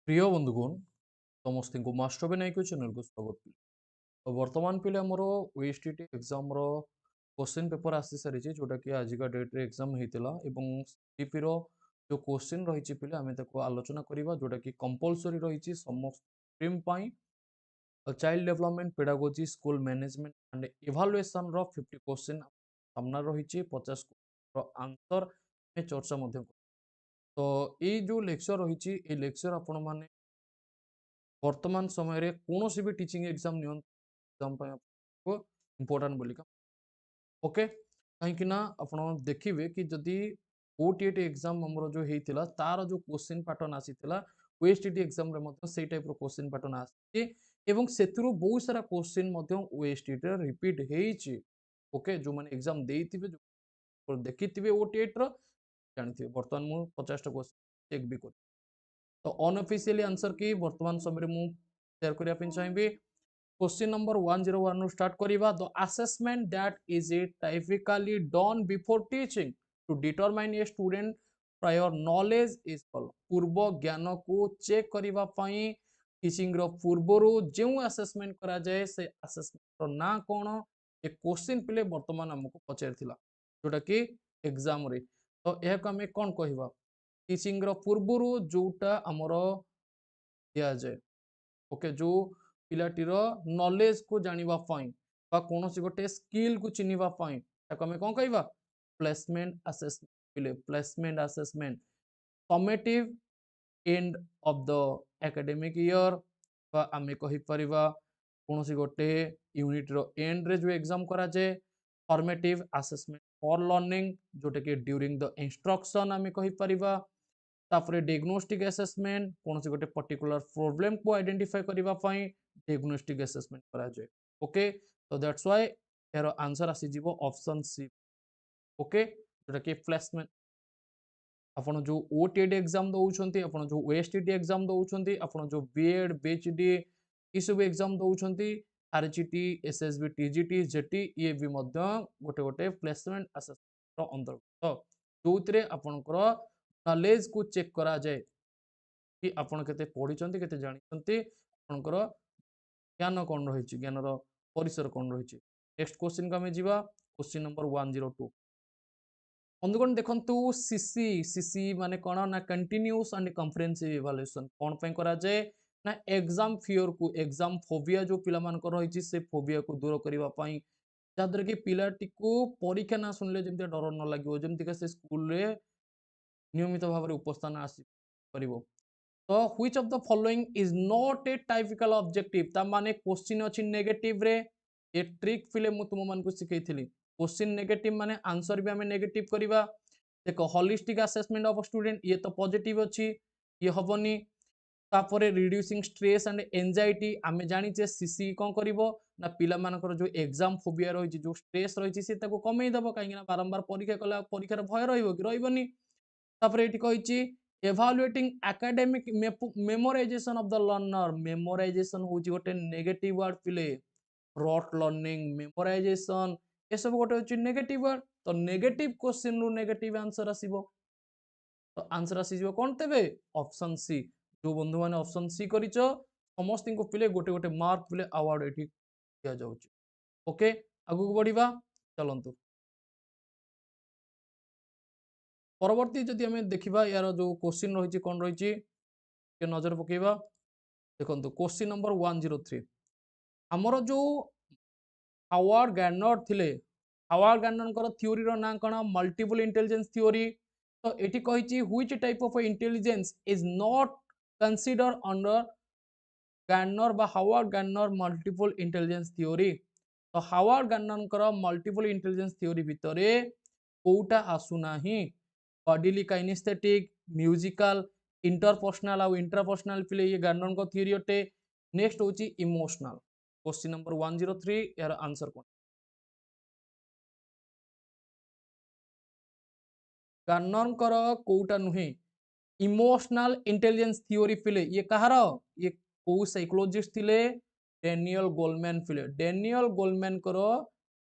प्रिय बंधुगण समस्त को मास्टरब्रेनिq चैनल को स्वागत। तो वर्तमान पिले आमर ओएसटीटी एग्जाम रो क्वेश्चन पेपर आसी सारी जोटा कि आज का डेट रे एग्जाम होता सीपी रो जो क्वेश्चन रही पिले आम आलोचना करवा जोटा कि कंपलसरी रही समस्त stream child development pedagogy school management and evaluation रो 50 क्वेश्चन सामना रही 50 आंसर चर्चा तो ये जो लेक्चर रही लेक्चर आपण मैंने वर्तमान समय रे कौन भी टीचिंग एग्जाम एग्जाम इम्पोर्टाट बोलिका ओके कहीं आप देखिए कि जदि ओटीटी एग्जाम हमर जो होता तार जो क्वेश्चन पैटर्न आसीला ओएसटीटी एग्जाम से टाइप क्वेश्चन पैटर्न आसी बहुत सारा क्वेश्चन ओएसटीटी रिपीट होती ओके जो मैंने एग्जाम देथिबे जो देखिथिबे ओटीटी रो जानथिबे वर्तमान मु 50 टा क्वेश्चन चेक भी कर तो अनऑफिशियली आंसर की वर्तमान समय मु शेयर करने चाहिए क्वेश्चन नंबर 101 नु स्टार्ट करिवा the assessment that is it typically done before teaching to determine a student prior knowledge is called पूर्व ज्ञान को चेक करिवा पई टीचिंग रो पूर्वरु जो असेसमेंट करा जाए से असेसमेंट रो ना कोन ए क्वेश्चन पिले वर्तमान हमको पचारथिला जोटा कि एग्जाम रे तो यह को हमें कोन कहिबा टीचिंग रो पूर्वरु जोटा हमरो दिया जाए ओके जो पिलाटीर नॉलेज को जानिबा पई बा कोनोसी गोटे स्किल को चिनिबा पई ताको हमें कोन कहबा प्लेसमेंट असेसमेंट पिले placement assessment formative and of the academic year बा हमें कहि परिबा कोनोसी गोटे यूनिट रो एंड रे जो एग्जाम करा जाए formative assessment for learning Jote कि ड्यूरिंग द इंस्ट्रक्शन हमें कहि परिबा तापर डायग्नोस्टिक असेसमेंट कौन से गोटे पर्टिकुलर प्रॉब्लम को आइडेंटिफाई करबा पई डायग्नोस्टिक असेसमेंट करा जाए ओके तो दैट्स व्हाई यार आंसर आसी जीवो ऑप्शन सी ओके जोटा कि प्लेसमेंट आपण जो ओटीटी एग्जाम दउछंती आपण जो ओएसटीटी एग्जाम दउछंती आपण जो बीएड बीएचडी ई सब exam दउछंती RGT SSB TGT jetty ये भी मध्य गोटे गोटे प्लेसमेंट असेसमेंट रो अंतर्गत जोतरे आपनकर नॉलेज को चेक करा जाए कि आपण केते पढिचंती केते जानिचंती आपनकर ज्ञान कोन रहिछि ज्ञानर परिसर कोन रहिछि नेक्स्ट क्वेश्चन को हमें जीवा क्वेश्चन नंबर 102 बंधुगण देखंतु सीसी सीसी माने कोन ना कंटीन्यूअस एंड कॉम्प्रिहेंसिव इवैल्यूएशन कोन पे करा जाए ना एग्जाम फियर को एग्जाम फोबिया जो पिला मान को रहिछि से फोबिया को दूर करबा पई जादर कि पिलाटी को परीक्षा ना सुनले जेमते डर न लागिवो जेमते से स्कूल रे नियमित भाव में उपस्थान आसी परिबो तो which of the following is not A typical objective ता माने क्वेश्चन अछि नेगेटिव रे ए ट्रिक फिले मु तुम मान को सिखैथिली क्वेश्चन नेगेटिव माने आंसर भी हमें नेगेटिव करबा देखो होलिस्टिक असेसमेंट ऑफ स्टूडेंट ये तो पॉजिटिव अछि ये हबनी तापरे रिड्यूसिंग स्ट्रेस एंड एंजाइटी आमे जानि जे सीसी कोन करिवो ना पिला मानकर जो एग्जाम फोबिया रही जो स्ट्रेस रही से ताको कमै दबो काहे ना बारंबार परीक्षा कला परीक्षार भय रहइबो कि रहइबनी तापर एटी कहिछि evaluating academic memorization of the learner memorization होछि गोटे नेगेटिव वर्ड पिले रॉट लर्निंग मेमोराइजेशन ए सब गोटे होछि नेगेटिव वर्ड तो नेगेटिव क्वेश्चन रो नेगेटिव आंसर आसीबो तो आंसर आसीबो कोन तेबे ऑप्शन सी जो बंधु माने ऑप्शन सी करिचो समस्त को पिले गोटे गोटे मार्क पिले अवार्ड एटी दिया जाउछि ओके आगु बढ़िबा चलंतु परवर्ती जदि हमें देखा यार जो क्वेश्चन रही कौन रही नजर पकेबा देखो क्वेश्चन नंबर 103 आमर जो हावर्ड गार्नर थिले हावर्ड गार्नर थ्योरी रो ना कौन मल्टीपल इंटेलिजेंस थ्योरी तो ये कही which type of intelligence is not consider under Gardner बा Howard Gardner multiple intelligence theory तो Howard Gardner multiple intelligence theory भितर कोटा आसुना बॉडीली काइनेस्थेटिक म्यूजिकल इंटरपर्सनल आउ इंट्रापर्सनल पिले ये गार्नर को थ्योरी अटे नेक्स्ट होची इमोशनल क्वेश्चन नंबर 103 यार आंसर कोन गार्नर कर कोटा नुहे इमोशनल इंटेलिजेंस थ्योरी पिले ये कहार ये को साइकोलॉजिस्ट थिले डेनियल गोलमैन पिले डेनियल गोलमैन करो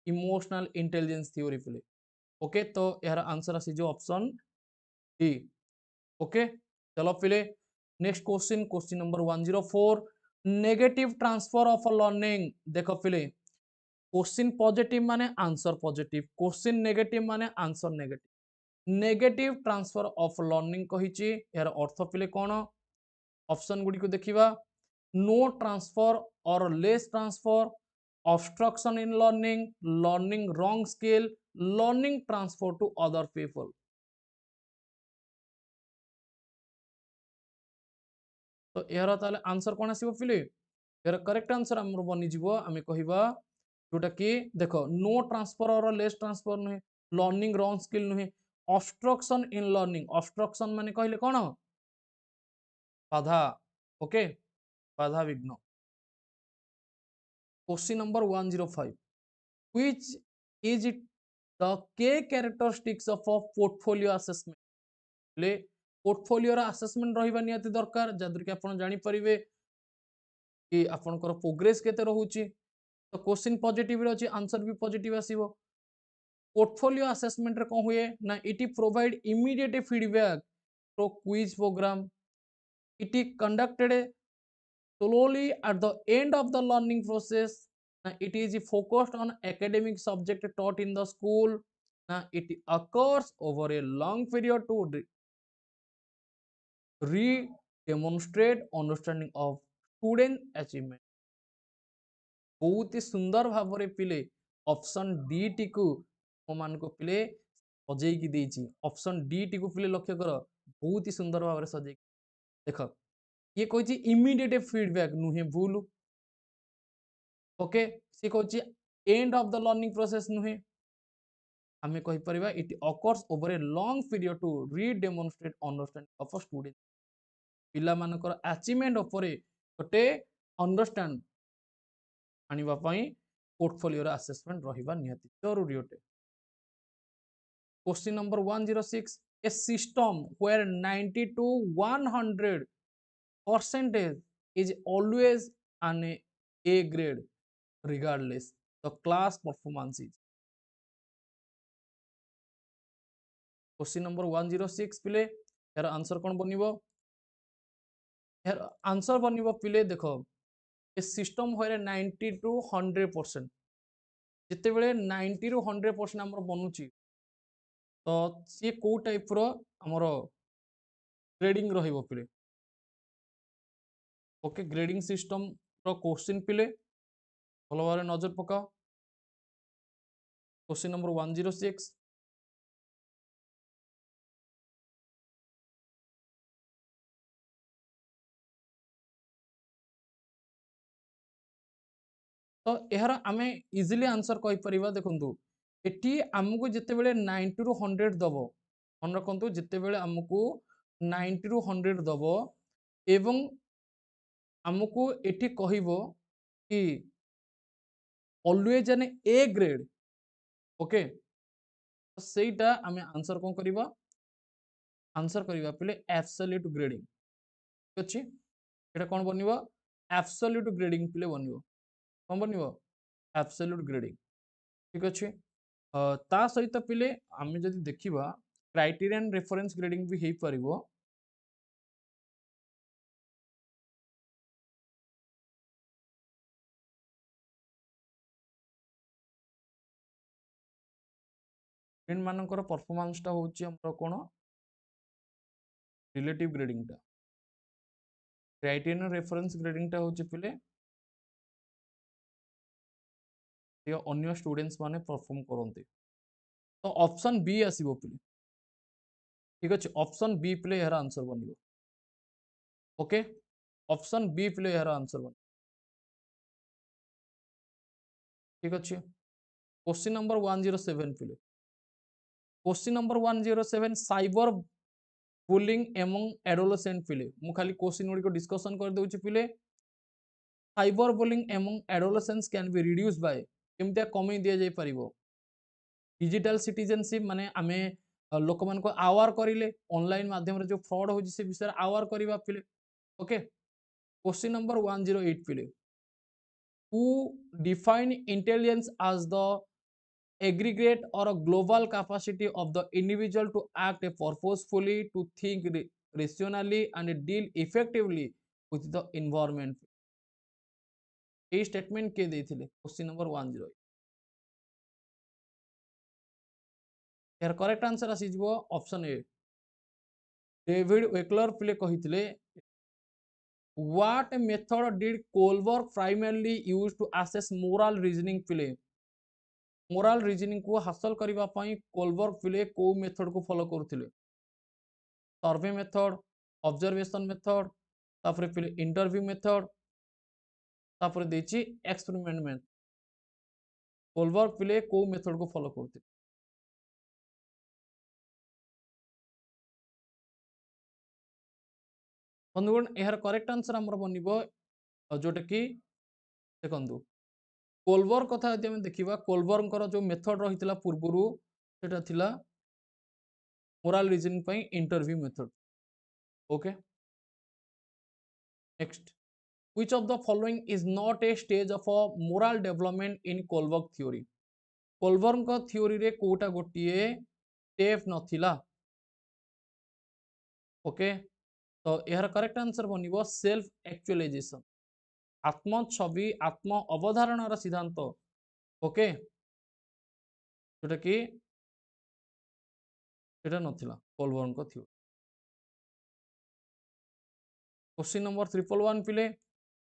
इमोशनल इंटेलिजेंस थ्योरी पिले ओके तो यार आंसर आसी जो ऑप्शन डी ओके चलो पिले next question, question number 104, negative transfer of learning. देखो पिले, क्वेश्चन पॉजिटिव माने आंसर पॉजिटिव, क्वेश्चन नेगेटिव माने answer negative. Negative transfer of learning कहिची, यार अर्थ पिले कोन? ऑप्शन गुडी को देखिबा, no transfer or less transfer, obstruction in learning, learning wrong skill, learning transfer to other people. तो यार ताले आंसर कोन आसीबो पिले? यार करेक्ट आंसर हमर बनि जिवो, आमे कहिबा जोटा कि देखो no transfer or less transfer नुहे, लर्निंग रॉन्ग स्किल नुहे, ऑब्स्ट्रक्शन इन लर्निंग। ऑब्स्ट्रक्शन माने कहले कोन? बाधा। ओके, बाधा विघ्न। Question number 105, which is it the key characteristics of a portfolio assessment. ले पोर्टफोलियो रा असेसमेंट रहिबा नियति दरकार, जदर कि आपण जानि परिबे कि आपनकर प्रोग्रेस केते रहउची। तो क्वेश्चन पॉजिटिव रे अछि, आंसर भी पॉजिटिव आसीबो। पोर्टफोलियो असेसमेंट रे कोन हुए ना, it provide immediate feedback through quiz programme, it is conducted slowly at the end of the learning process. It is focused on academic subject taught in the school. It occurs over a long period to re-demonstrate understanding of student achievement. बहुत ही सुंदर भाव रे पिले option D T को मान को पिले सजै की देछि। ऑप्शन डी टी को पिले लक्ष्य कर, बहुत ही सुंदर भाव रे सजै। देखो ये कहछि इमीडिएट फीडबैक नुहे, भूल। ओके, सी कहछि end of the learning process नुहे, आमे कहि परिबा it occurs over a long period to redemonstrate understanding of a student. पिला मानकर अचीवमेंट उपरे गोटे अंडरस्टैंड आनिबा पई पोर्टफोलियो रा असेसमेंट रहिबा निहाती जरूरी होते। Question number 106, a system where 90 to 100 percentage is always an A grade regardless the class performance is। Question number 106 पिले, यार आंसर कोन बनिबो? यार आंसर बनिबो पिले देखो, ए सिस्टम होरे 90 to 100%, जते बेले 90 ରୁ 100% हमर बनुची, तो सी को टाइप रो हमर ग्रेडिंग रहिबो पिले। ओके, ग्रेडिंग सिस्टम रो क्वेश्चन पिले भलो भाबरे नजर पकाओ। क्वेश्चन नंबर 106, तो यार आमे इजिली आंसर कहि परिबा। देखंतु एटी हमकु जते बेले 90 ରୁ 100 दबो, मन रखंतु जते बेले हमकु 90 ରୁ 100 दबो एवं हमकु एटी कहिबो कि always an A grade. Okay, तो सेटा आमे आंसर कोन करिबा? आंसर करिबा पले एब्सोल्यूट ग्रेडिंग। ठीक अछि, एटा कोन बनिबो? एब्सोल्यूट ग्रेडिंग पले बनिबो। कोन बनिबो? Absolute grading. ठीक अछि, ता सहित पिले आमे जदि देखिबा क्राइटेरियन रेफरेंस ग्रेडिंग भी हेई परिबो। स्टूडेंट मानकर परफॉर्मेंस टा होची हमर कोन? रिलेटिव ग्रेडिंग टा। क्राइटेरियन रेफरेंस ग्रेडिंग टा होची पिले ये अन्य स्टूडेंट्स माने परफॉर्म करंते। तो ऑप्शन बी आसीबो पिले। ठीक अछि, ऑप्शन बी पिले यार आंसर बनिबो। ओके, ऑप्शन बी पिले यार आंसर बन। ठीक अछि, क्वेश्चन नंबर 107 पिले। Question number 107, cyber bullying among adolescent पिले। मु खाली क्वेश्चन गुडी को डिस्कशन कर दोछि पिले। Cyber bullying among adolescents can be reduce by, केमते कमी दिया जाय परिबो? डिजिटल सिटीजनशिप माने आमे लोक मान को आवार करिले, ऑनलाइन माध्यम रे जो फ्रॉड होछि से विषय आवार करिबा पिले। ओके, क्वेश्चन नंबर 108 पिले, who define intelligence as the aggregate or a global capacity of the individual to act purposefully, to think rationally and deal effectively with the environment. ये स्टेटमेंट के देथिले क्वेश्चन नंबर 10 यार correct answer आसी जीवो option A David वेकलर पिले कहिथिले what method did Kohlberg primarily use to assess moral reasoning पिले moral reasoning को हासिल करबा पई कोलबर्ग पिले को मेथड को फॉलो करथिले सर्वे मेथड ऑब्जर्वेशन मेथड तापर पिले इंटरव्यू मेथड तापर देछि एक्सपेरिमेंट मेथड कोलबर्ग पिले को मेथड को फॉलो करथिले बंधुगण यार करेक्ट आंसर हमर बनिबो जोटा कि देखंतु कोलबर्ग कथा यदि हम देखिबा कोलबर्ग जो मेथड रहितला पूर्वरु सेटा थिला मोरल रीजनिंग पई interview method okay next which of the following is not a stage of a moral development in Kohlberg theory Kohlberg को थ्योरी रे कोटा गोटिए स्टेप नथिला ओके तो यार करेक्ट आंसर बनिबो सेल्फ एक्चुअलाइजेशन आत्म छवि आत्म अवधारणार सिद्धांत ओके जोटा कि सेटा नथिला कोलबर्ग को थ्योरी क्वेश्चन नंबर 111 पिले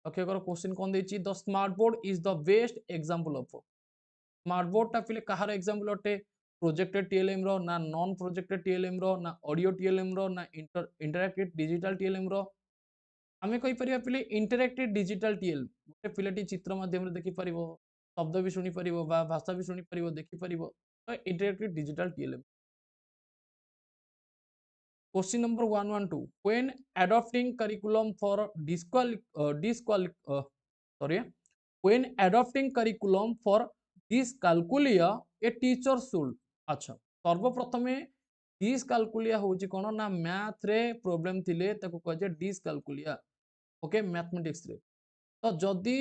ओके करो क्वेश्चन कोन देछि the smart board is the best example of smart board टा पिले कहार एग्जांपल अटे प्रोजेक्टेड टीएलएम रो ना नॉन प्रोजेक्टेड टीएलएम रो ना ऑडियो टीएलएम रो ना इंटरएक्टिव डिजिटल टीएलएम रो आमे कहि परिया पिले इंटरएक्टिव डिजिटल टीएल गोटे पिलेटी चित्र माध्यम रे देखि परिबो शब्द भी सुनी परिबो बा भाषा भी सुनी परिबो देखि परिबो तो interactive digital TLM question number 112 when adopting curriculum for sorry when adopting curriculum for dyscalculia a teacher should अच्छा सर्वप्रथमे dyscalculia होची कोन ना मैथ रे प्रॉब्लम थिले ताको कह जे dyscalculia ओके मैथमेटिक्स रे तो जदी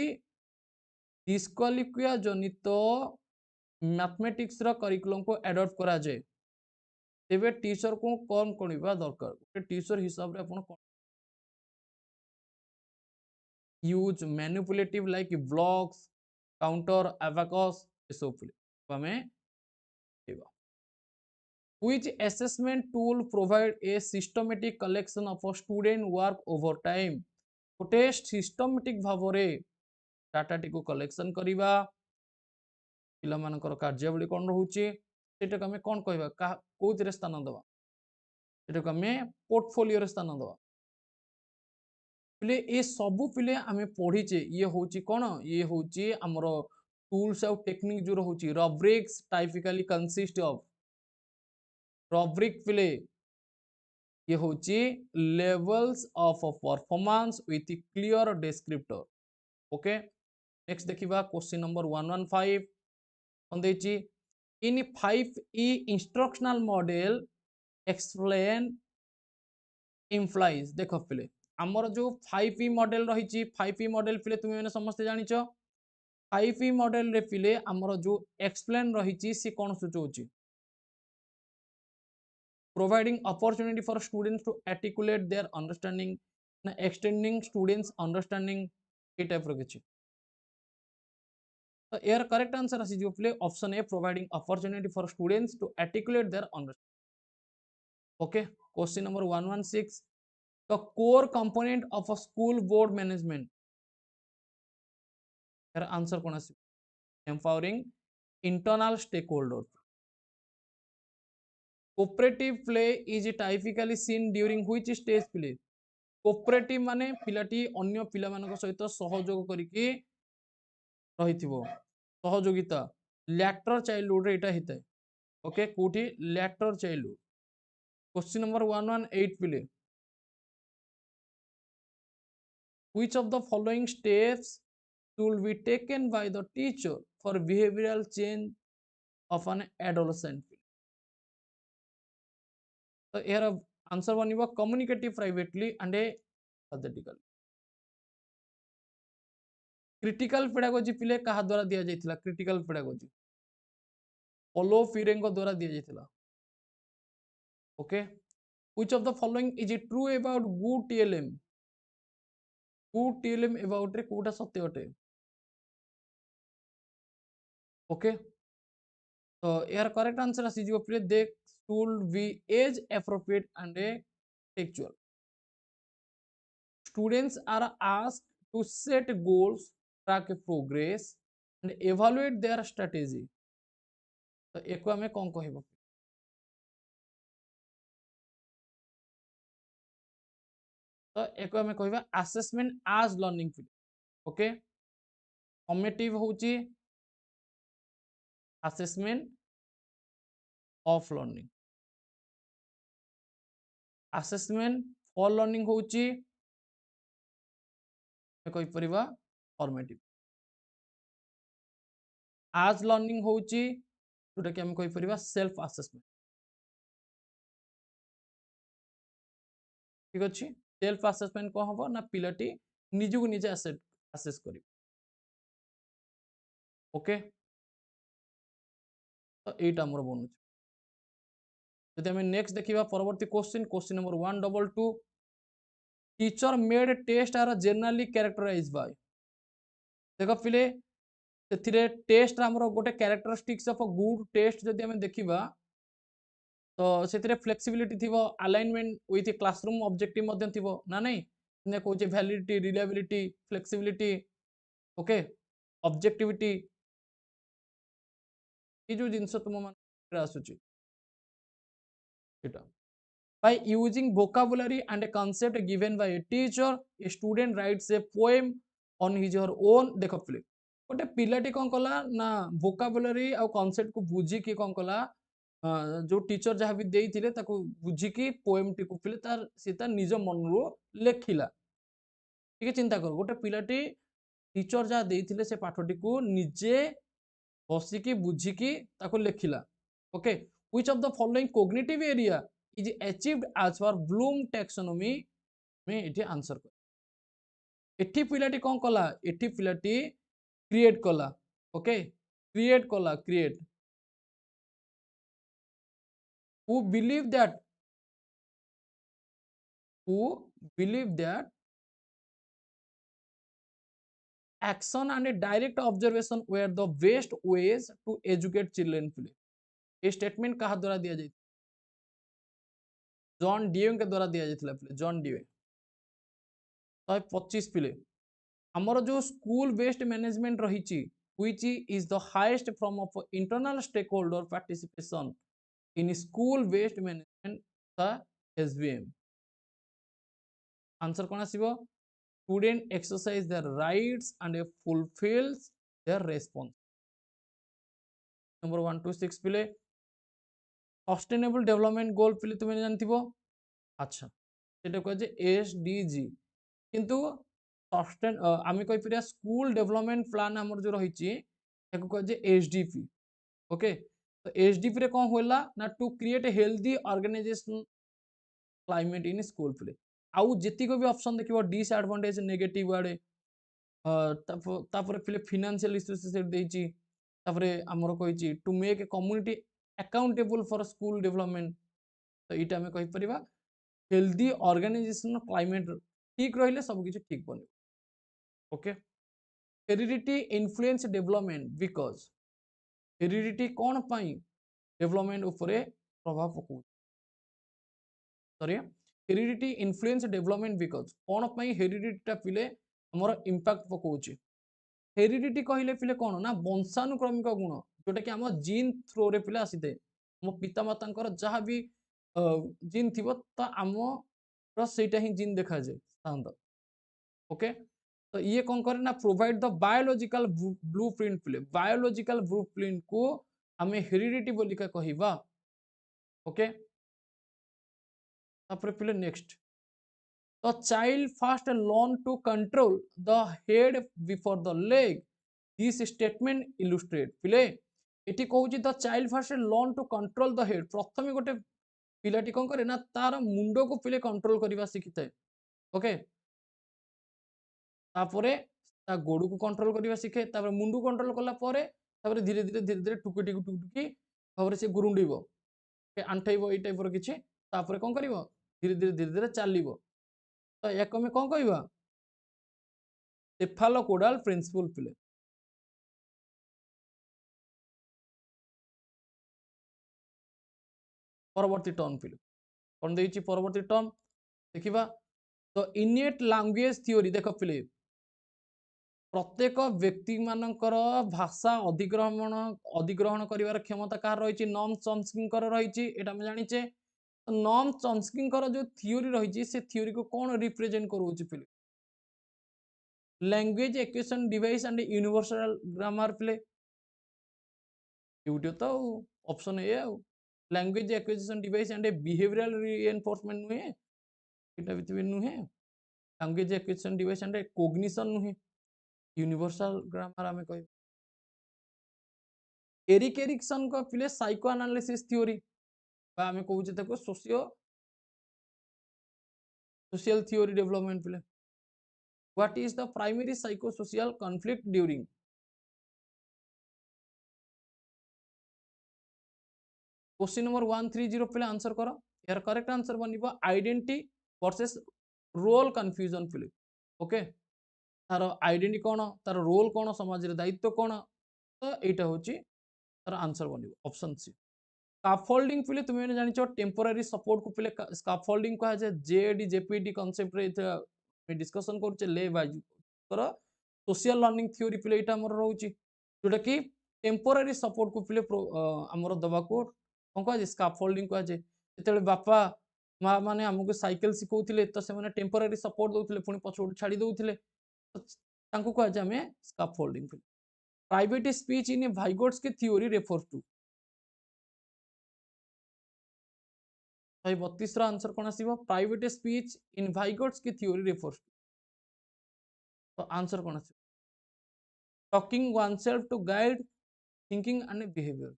dyscalculia जनित मैथमेटिक्स रो करिकुलम को एडॉप्ट करा जाए तेबे टीचर को कौन करबा दरकार टीचर हिसाब रे अपन use manipulative like blocks counter abacus सब पिले हमें which assessment tool provide a systematic collection of a student work over time गोटे सिस्टमेटिक भाव रे डाटा टिको कलेक्शन करिबा पिला मानकर कार्यावली कोन रहउची सेटा को हमें कोन कहबा कोथिरे स्थान दबा सेटा को हमें पोर्टफोलियो रे स्थान दबा पिले ए सबु पिले हमें पढीचे ये होची कोन ये होची हमरो टूल्स और टेक्निक जो रहउची rubrics typically consist of rubric पिले ये होची levels of performance with clear descriptor okay next देखिबा क्वेश्चन नंबर 115 on देछि in 5E instructional model explain implies देखो पिले हमर जो 5E मॉडल रही 5E मॉडल पिले तुम मैंने समस्त जानिछ 5E मॉडल रे पिले हमर जो एक्सप्लेन रही सी कोन सूचौची providing opportunity for students to articulate their understanding na extending students understanding ए टाइप रो किछि तो यार करेक्ट आंसर आसी जो प्ले option A providing opportunity for students to articulate their understanding okay question number 116 the core component of a school board management यार आंसर कोन आसी empowering internal stakeholder cooperative play is typically seen during which stage play cooperative माने पिलाटी अन्य पिला मानक सहित सहयोग करिकि रहिथिबो सहयोगिता लैटर चाइल्डहुड रे एटा हितै ओके कोठी लैटर चाइल्डहुड क्वेश्चन नंबर 118 पिले which of the following steps should be taken by the teacher for behavioral change of an adolescent तो यार आंसर बनिबो communicative privately and pathetical critical pedagogy पिले कहा द्वारा दिया जाइथिला क्रिटिकल पेडागोजी ओलो फिरेंगो द्वारा दिया जाइथिला okay which of the following is it true about good TLM? Good TLM about रे कोटा सत्य अटे. Okay, तो यार करेक्ट आंसर आसी जो फिर दे should be age appropriate and textual. Students are asked to set goals, track progress and evaluate their strategy. तो एको आमे कौन कहबो? तो एको आमे कहबा assessment as learning field. Okay, formative होची assessment of learning. assessment for learning होची कहि परिबा फॉर्मेटिव. as learning होची जोटा कि हम कहि परिबा सेल्फ असेसमेंट. ठीक अछि, सेल्फ असेसमेंट को हबो ना पिलाटी निजु निजे असेस करिवो. ओके, तो एटा हमर बनु. जदि हम नेक्स्ट देखिबा परवर्ती question number 122. Teacher made test are generally characterized by. देखो पिले सेथिरे टेस्ट हमरो गोटे characteristics of a good test जदि हम देखिबा तो सेथिरे फ्लेक्सिबिलिटी थिबो, अलाइनमेंट विथ क्लासरूम ऑब्जेक्टिव मध्य थिबो ना नहीं ने कहूचे validity, reliability, flexibility. Okay, objectivity ये जो जिंस तुम मान आसुची एटा. By using vocabulary and a concept given by a teacher, a student writes a poem on his or own. देखो फिले गोटे पिलाटी कौन कला ना vocabulary और concept को बुझी की कौन कला जो टीचर जहाँ भी देई थिले ताको बुझी की पोएम टी को फिले तार सीता निज मन रो लेखिला. ठीक है, चिंता करो गोटे पिलाटी टीचर जहाँ देई थिले से पाठटी को निजे बसिकी बुझिकी ताको लेखिला. Okay, which of the following cognitive area is achieved as per Bloom taxonomy में इठी आंसर कर. एठी पिलाटी कौन कला, एठी पिलाटी क्रिएट कला. ओके, क्रिएट कला, create. who believe that action and a direct observation were the best ways to educate children. पिले ये स्टेटमेंट कहा द्वारा दिया जाए? जॉन डिवे के द्वारा दिया जाता है. जॉन डिवे 125 पिले हमर जो स्कूल बेस्ड मैनेजमेंट रही which is the highest form of internal stakeholder participation in school based management the SBM. Answer कौन आसीबो? Student exercise their rights and fulfills their response. Number 126 पिले सस्टेनेबल डेवलपमेंट गोल पिले तुम जानथिबो. अच्छा, सेटा कह जे SDG किंतु सस्टेन आमी कहि परिया स्कूल डेवलपमेंट प्लान हमर जो रहिछि एको कह जे एसडीपी. ओके, तो एसडीपी रे कोन होला ना to create a healthy organisation climate in school पिले. आउ जेति को भी ऑप्शन देखिबो डिसएडवांटेज नेगेटिव वाडे तापर पिले फाइनेंशियल इश्यूज से देछि. तापर हमर कहिछि to make a community accountable for school development. तो इटा हमें कहि परिबा हेल्दी ऑर्गेनाइजेशन क्लाइमेट ठीक रहिले सब किछ ठीक बने. Okay, heredity influence development because heredity कौन पाई डेवलपमेंट ऊपर प्रभाव पकौ. Sorry, heredity influence development because कौन पाई हेरिडिटी पिले हमर इंपैक्ट पकाउची. हेरिडिटी कहले पिले कौन ना वंशानुक्रमिक गुण जोटा कि हम जीन थ्रो रे पिले आसीते. हम पिता मातांकर जहाँ भी जीन थिबो तो आम सेटा ही जीन देखा जाए साधारणतः. ओके, तो ये कौन करे ना प्रोवाइड द बायोलॉजिकल ब्लूप्रिंट पिले. बायोलॉजिकल ब्लूप्रिंट को हमें हेरिडिटी बोली का कहिबा. ओके, तापर पिले next the child first learn to control the head before the leg. This statement illustrate पिले एठी कहूची the child first learn to control the head. प्रथमे गोटे पिलाटी कौन करे ना तार मुंडो को पिले कंट्रोल करवा शिखिଥାଏ. ओके, तापरे ता गोडू को कंट्रोल करवा शिखे. तापर मुंडू कंट्रोल कला परे तापर धीरे धीरे टुकी टुकी भाବରେ से गुरुंडीबो, आंठेइबो, एई टाइप रो किछि. तापर कोन करिवो धीरे धीरे धीरे धीरे चलो तो या आम कौन कह सेफालोकोडाल प्रिंसिपल पिले परवर्ती टर्म पिले कौन देती परवर्ती टर्म देखा तो इनेट लैंग्वेज थ्योरी देख पिले प्रत्येक व्यक्ति मानकर भाषा अधिग्रहण कर क्षमता कार रही नॉर्म चॉम्स्की रही जाचे नॉर्म चॉम्स्की जो थ्योरी रही से थ्योरी को कौन रिप्रेजेंट करोछि पिले language equation device and universal grammar पिले यूट्यूब तो option a language acquisition device and behavioural reinforcement नुहे एटा भी नुहे language acquisition device and cognition नुहे यूनिवर्सल ग्रामर आमे कहि एरिक एरिक्सन को पिले साइको एनालिसिस थ्योरी बा आमे कहूचे ताको सोशल थ्योरी डेवलपमेंट पिले what is the primary psycho social conflict during question number 130 पे आंसर करो यार करेक्ट आंसर बनिबो आइडेंटिटी वर्सेस रोल कंफ्यूजन पिले ओके तार आइडेंटिटी कौन तार रोल कौन समाज रे दायित्व कौन तो एटा होची तार आंसर बनिबो ऑप्शन सी स्कैफोल्डिंग पिले तुम मैंने जानिछो टेम्पररी सपोर्ट को पिले स्कैफोल्डिंग कहा जाय जेडी जेपीडी कांसेप्ट रे मैं डिस्कशन करछे ले बाजू करो सोशल लर्निंग थ्योरी पिले एटा हमर रहउची जोटा कि टेम्पररी सपोर्ट को पिले हमर दबा को कौन कह स्कैफोल्डिंग कह जाए जिते बापा माँ मैंने आमको साइकेल शिखौले तो से टेम्पररी सपोर्ट दौले पुणी पछोड़ छाड़ी दौले तो कह जाए scaffolding private speech in Vygotsky की थ्योरी रेफर्स टू 132 आंसर कौन आसीबो प्राइवेट स्पीच इन वाइगोट्स की थ्योरी रेफर्स टू तो आंसर कौन आसीबो talking oneself to guide thinking and behavior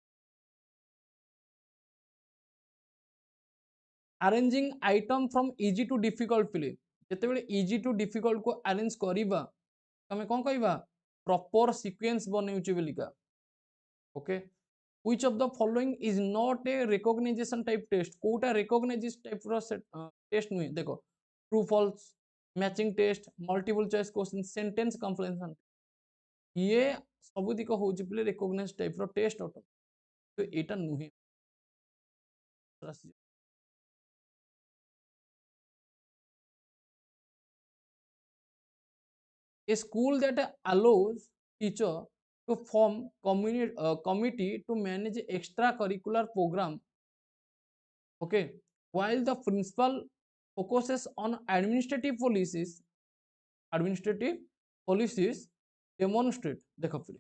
arranging item from easy to difficult पिले जिते इजी टू डिफिकल्ट को arrange करवा तमें कौन कहवा प्रॉपर सीक्वेंस बनौचे बोलिका okay which of the following is not a recognization type test कोटा रिकॉग्नाइजेशन टाइप रो टेस्ट नुहे देखो true false matching test multiple choice question sentence comprehension ये सब दिक होची पिले रिकॉग्नाइज टाइप रो टेस्ट अट तो एटा नुहे a school that allows teacher to form committee to manage extracurricular program okay while the principal focuses on administrative policies demonstrate देखो फिर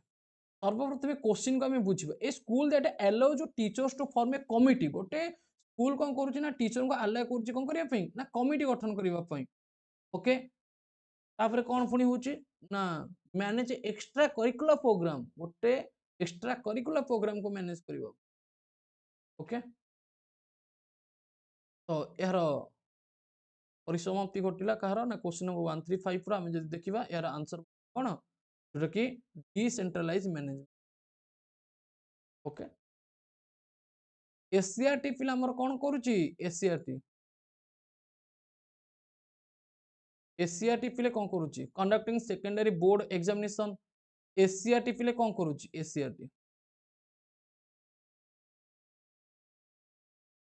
सर्वप्रथम क्वेश्चन को हमें बुझिबा ए स्कूल दैट अलाउ जो teachers to form a committee गोटे school कौन करूची ना टीचर को अलाउ करूची कौन करिया पई ना कमिटी गठन करिवा पई ओके तापर कौन पुणी होची ना मैनेज एक्स्ट्रा करिकुलर प्रोग्राम गोटे एक्स्ट्रा करिकुलर प्रोग्राम को मैनेज करिवो ओके तो यार परिसमाप्ति घटिला कहार ना क्वेश्चन नंबर 135 रो हम जदि देखिबा यार आंसर कोन जोटा कि डिसेंट्रलाइज मैनेजमेंट ओके एससीआरटी पिला हमर कोन करूची एससीआरटी एससीआरटी पिले कौन करूची conducting secondary board examination SCERT पिले कौन करूची एससीआरटी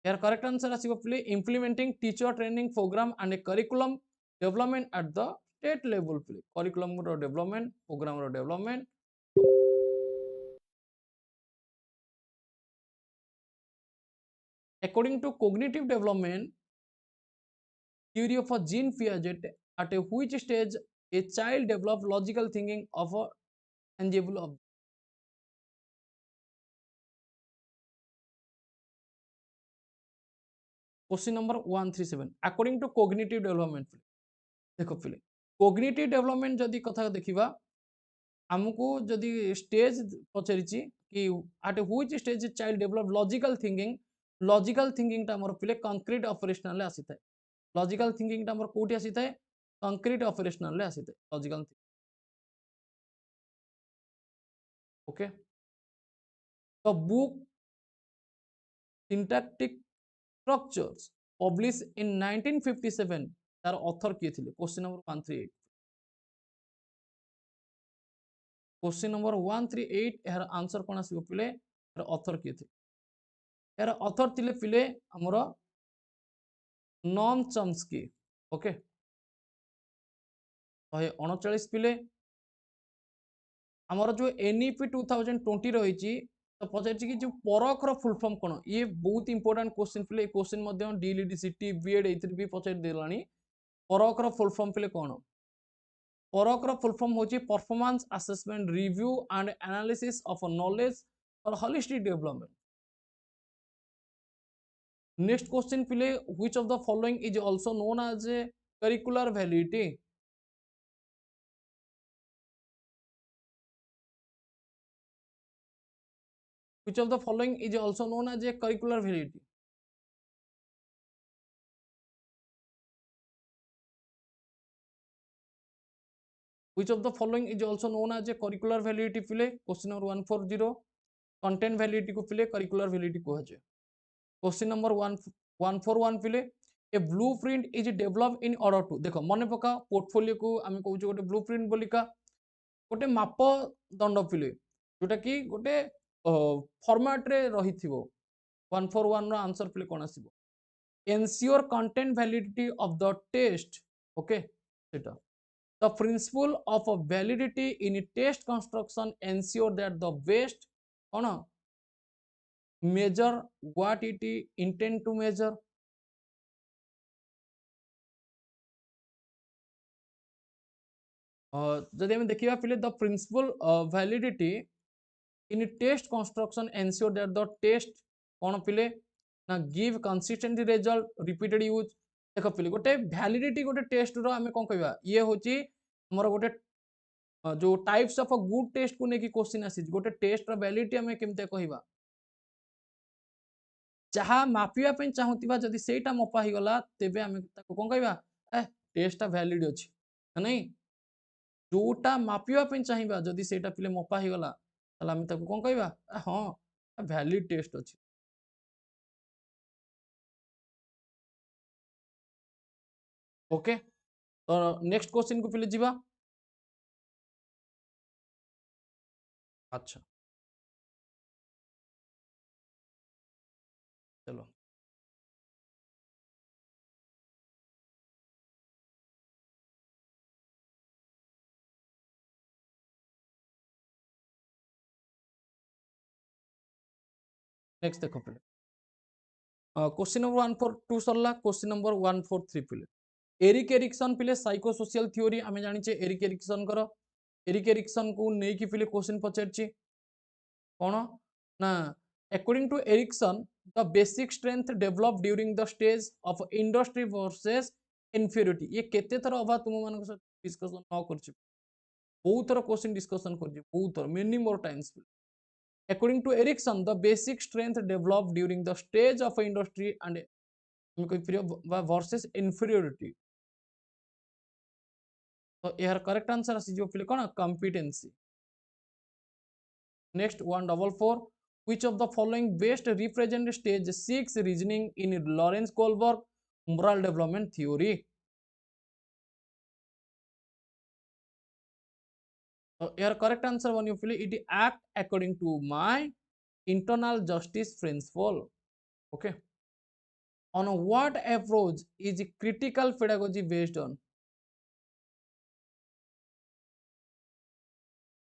यार करेक्ट आंसर आसीबो पिले implementing teacher training program and curriculum development at the state level पिले करिकुलम रो डेवलपमेंट प्रोग्राम रो development according to cognitive development theory of a Jean Piaget at a which stage a child develop logical thinking of a tangible object question number 137 according to cognitive development देखो पिले cognitive development जदि कथा देखिबा हमको जदि stage पचारिछि कि at which stage child develop logical thinking ता हमर पिले कंक्रीट ऑपरेशनल ले आसी थाए लॉजिकल थिंकिंग ता हमर कोठी आसी थाए कंक्रीट ऑपरेशनल ले आसी थाए लॉजिकल ओके तो book syntactic structures published in 1957 तार ऑथर किए थे क्वेश्चन नंबर 138 क्वेश्चन नंबर 138 यार आंसर कौन आसीबो पिले यार ऑथर किए थे यार ऑथर थिले पिले हमर नॉम चम्स्की ओके 139 पिले ଆମର जो एनईपी 2020 रही तो पचार कि जो परखर फुल फॉर्म कौन ये बहुत इंपोर्टेंट क्वेश्चन पिले क्वेश्चन मध्य डीलीडीसीटी बीएड ए भी पचार देलानी परखर फुल फॉर्म पिले कौन परखर फुल फॉर्म होची performance assessment review and analysis of knowledge और होलिस्टिक डेवलपमेंट नेक्स्ट क्वेश्चन पिले which of the following is also known as a curricular validity which of the following is also known as a curricular validity which of the following is also known as a curricular validity पिले question number 140 content validity को पिले curricular validity को है question number 141 पिले a blueprint is develop in order to देखो मन पका portfolio को आम कहूँ गोटे ब्लूप्रिंट बोलिका गोटे मापदंड पिले जोटा कि गोटे फॉर्मेट रे रही 141 रो आंसर पिले कौन आसीबो ensure content validity of the test okay सेटा the principle of a validity in test construction ensure that the best on measure what it intend to measure जदि हम देखिबा पिले the principle validity in test construction ensure that the test कौन पिले ना give consistent result repeated use देख पिले गोटे validity गोटे टेस्ट रो आमे कोन कहबा ये होची हमर गोटे जो types of a good test को नेकी क्वेश्चन आसी गोटे टेस्ट रो वैलिडिटी आमे केमते कहबा जहाँ मापिया पे चाहूतिबा जदि सेटा मपा ही गला तेबे आमे ताको कोन कहबा ए टेस्टटा वैलिड अछि नहीं जोटा मापिया पे चाहिबा जदि सेटा पिले मपा ही गला तला आमे ताको कोन कहबा हां वैलिड टेस्ट अछि ओके तो नेक्स्ट क्वेश्चन को पिले जीवा अच्छा चलो नेक्स्ट देखो पिले क्वेश्चन नंबर 142 सरला क्वेश्चन नंबर 143 पिले एरिक एरिक्सन पिले साइकोसोशियल थ्योरी आमे जानिचे एरिक एरिक्सन कर एरिक एरिक्सन को नेकी पिले क्वेश्चन पचारची कोन ना according to Erickson the basic strength developed during the stage of industry versus inferiority ये केते थर अबा तुम मानक साथ डिस्कशन न करछि बहुत थर क्वेश्चन डिस्कशन करछि बहुत थर many more times according to Erickson the basic strength developed during the stage of industry and versus inferiority तो यार करेक्ट आंसर आसी जो पिले कोन competency next 144 which of the following best represent stage 6 reasoning in Lawrence Kohlberg moral development theory so your correct answer when you feel it act according to my internal justice principle okay on what approach is critical pedagogy based on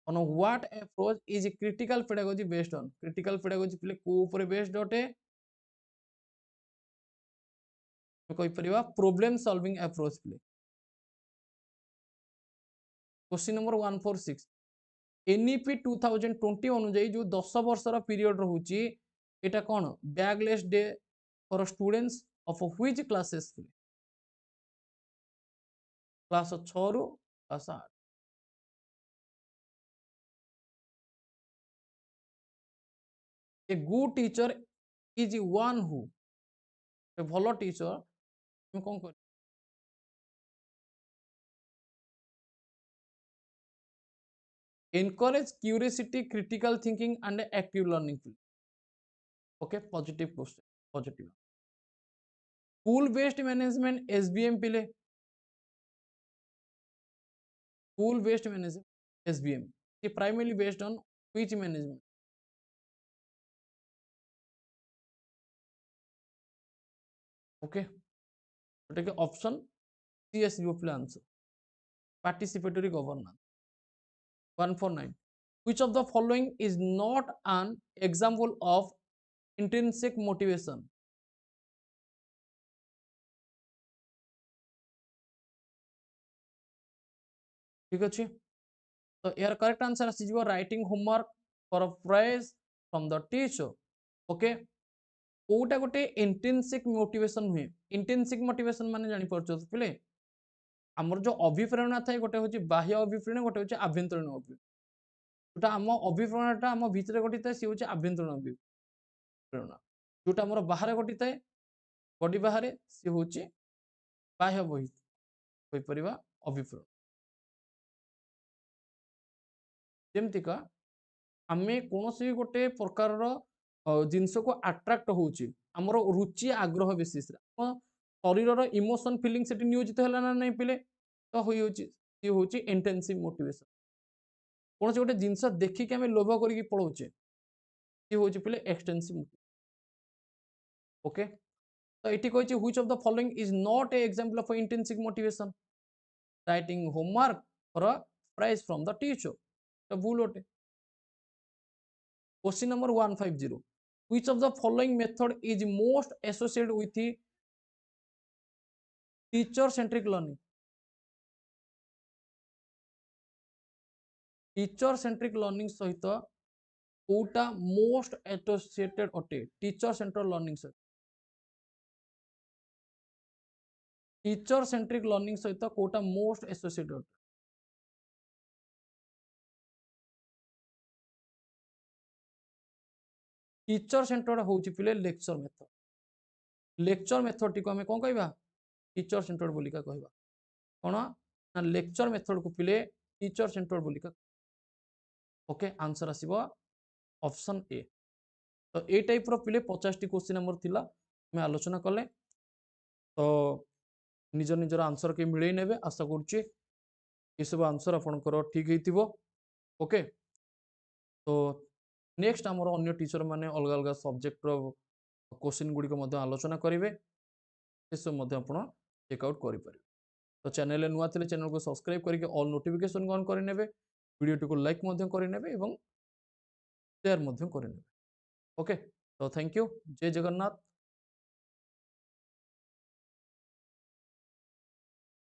what approach is critical pedagogy based on critical pedagogy पिले को ऊपर based होते कोई परिवा problem solving approach पिले question number 146 NEP 2020 अनुଯାयी जो 10 वर्षर पीरियड रहउची एटा कोन bagless day for students of which classes class 6 रु class 8 a good teacher is one who a भलो टीचर हम कोन कर encourage curiosity critical thinking and active learning okay positive question positive school based management SBM पिले school based management SBM ये primarily based on which management okay तो take option C as your पिले answer participatory governance 149 which of the following is not an example of intrinsic motivation ठीक अच्छे तो यार correct answer आसीजिव writing homework for a prize from the teacher okay कोटा गोटे intrinsic motivation हुए intrinsic motivation माने जानि परछो पिले हमर जो अभिप्रेरणा थाए गोटे होची बाह्य अभिप्रेरणा गोटे होची आभ्यंतरीण अभिप्रेरणा जोटा हम अभिप्रेरणाटा हम भितरे घटी थाए सी होची आभ्यंतरीण अभिप्रेरणा जोटा हमर बाहर घटी थाए बॉडी बाहर सी होची बाह्य बहि होई परिबा अभिप्रेरणा जेमति का आमे कोनोसी गोटे प्रकार जिनस को अट्राक्ट होची हमर रुचि आग्रह बेसिस शरीर इमोशन फीलिंग सेठी नियोजित होला ना नहीं पिले तो होई होची सी होची इंटेंसिव मोटिवेशन कोनोसी गोटे जिनस देखि के हमें लोभ करी पळौचे सी होची पिले एक्सटेंसिव ओके तो एटी कहछि which of the following is not a example of intensive motivation writing homework for a prize from the teacher तो भूल होटे question number 150 which of the following method is most associated with the teacher centric learning teacher centric learning सहित Kota most associated अटे teacher centered learning सहित teacher centric learning सहित Kota most associated अटे teacher centred होची पिले लेक्चर मेथड टी को हमें कोन कहबा टीचर सेंटर्ड बोलिका कहबा कोन ना लेक्चर मेथड को पिले टीचर सेंटर्ड बोलिका ओके आंसर आसीबो ऑप्शन ए तो ए टाइप रो पिले 50 टी क्वेश्चन नंबर थिला मैं आलोचना कले तो निज निजर आंसर के मिले नेबे आशा करछि ये सब आंसर आपनकर ठीक हेतिबो ओके तो नेक्स्ट आमर अन्य टीचर माने अलग अलग सब्जेक्ट रो क्वेश्चन गुडी को मध्य आलोचना करिवे से सब मध्य आपण चेकआउट करि परिबे तो चैनल नुआ थिले चैनल को सब्सक्राइब करके ऑल नोटिफिकेशन ऑन करि नेबे वीडियो को लाइक मध्य करि नेबे एवं शेयर मध्य करि नेबे ओके तो थैंक यू जय जगन्नाथ।